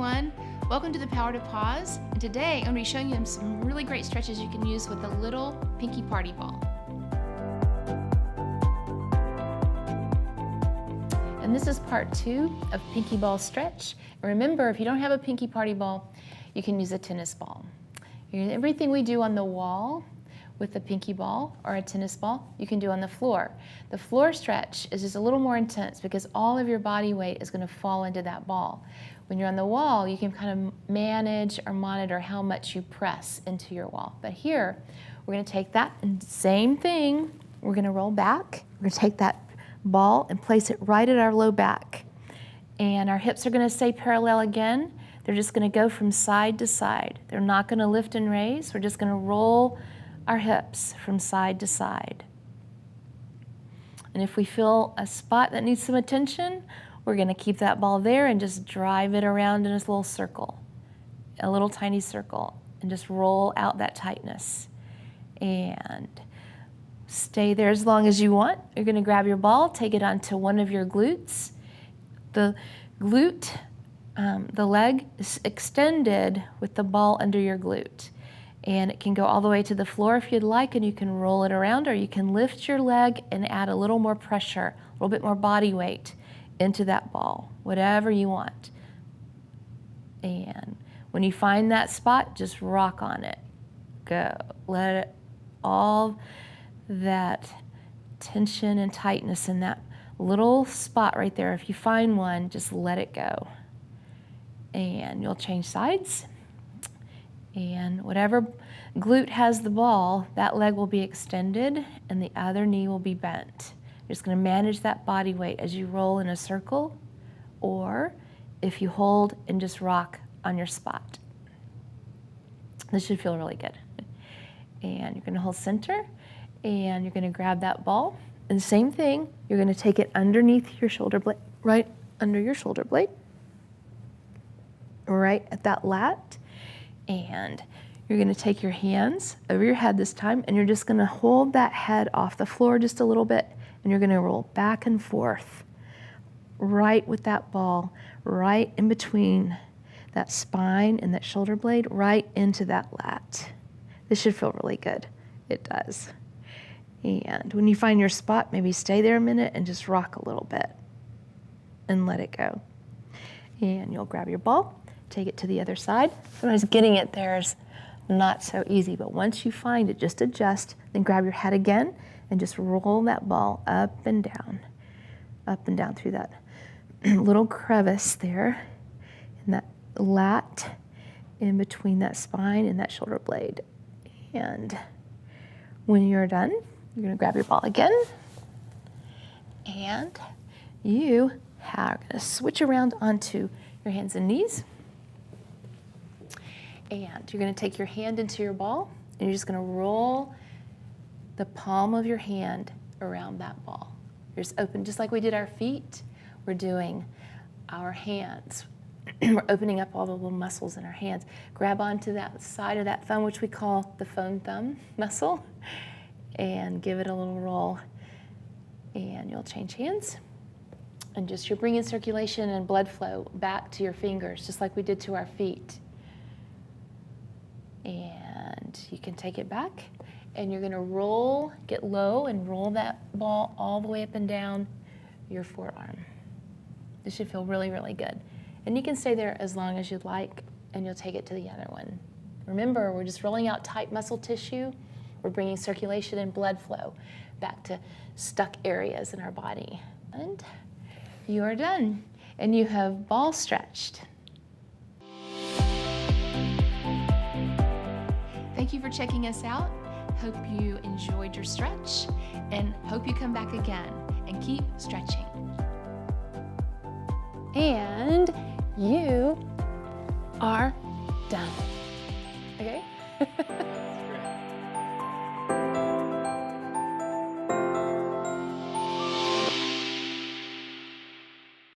everyone. Welcome to the Power to Pause. And today I'm going to be showing you some really great stretches you can use with a little pinky party ball. And this is part 2 of pinky ball stretch. And remember, if you don't have a pinky party ball, you can use a tennis ball. Everything we do on the wall with a pinky ball or a tennis ball, you can do on the floor. The floor stretch is just a little more intense because all of your body weight is going to fall into that ball. When you're on the wall, you can kind of manage or monitor how much you press into your wall. But here, we're going to take that and same thing, we're going to roll back. We're going to take that ball and place it right at our low back. And our hips are going to stay parallel again. They're just going to go from side to side. They're not going to lift and raise. We're just going to roll our hips from side to side. And if we feel a spot that needs some attention, we're going to keep that ball there and just drive it around in a little circle, a little tiny circle, and just roll out that tightness. And stay there as long as you want. You're going to grab your ball, take it onto one of your glutes. The glute, the leg is extended with the ball under your glute. And it can go all the way to the floor if you'd like, and you can roll it around, or you can lift your leg and add a little more pressure, a little bit more body weight into that ball, whatever you want. And when you find that spot, just rock on it. Go. Let it, all that tension and tightness in that little spot right there, if you find one, just let it go. And you'll change sides. And whatever glute has the ball, that leg will be extended and the other knee will be bent. You're just going to manage that body weight as you roll in a circle, or if you hold and just rock on your spot. This should feel really good. And you're going to hold center and you're going to grab that ball. And the same thing, you're going to take it underneath your shoulder blade, right under your shoulder blade, right at that lat. And you're going to take your hands over your head this time, and you're just going to hold that head off the floor just a little bit, and you're going to roll back and forth right with that ball, right in between that spine and that shoulder blade, right into that lat. This should feel really good. It does. And when you find your spot, maybe stay there a minute and just rock a little bit and let it go. And you'll grab your ball, take it to the other side. Sometimes getting it there is not so easy, but once you find it, just adjust, then grab your head again and just roll that ball up and down through that little crevice there in that lat in between that spine and that shoulder blade. And when you're done, you're going to grab your ball again, and you are going to switch around onto your hands and knees. And you're going to take your hand into your ball, and you're just going to roll the palm of your hand around that ball. You're just open, just like we did our feet. We're doing our hands. We're opening up all the little muscles in our hands. Grab onto that side of that thumb, which we call the phone thumb muscle, and give it a little roll. And you'll change hands. And just you're bringing circulation and blood flow back to your fingers, just like we did to our feet. And you can take it back, and you're going to roll, get low, and roll that ball all the way up and down your forearm. This should feel really, really good. And you can stay there as long as you'd like, and you'll take it to the other one. Remember, we're just rolling out tight muscle tissue. We're bringing circulation and blood flow back to stuck areas in our body. And you are done, and you have ball stretched. Thank you for checking us out. Hope you enjoyed your stretch, and hope you come back again and keep stretching. And you are done. Okay?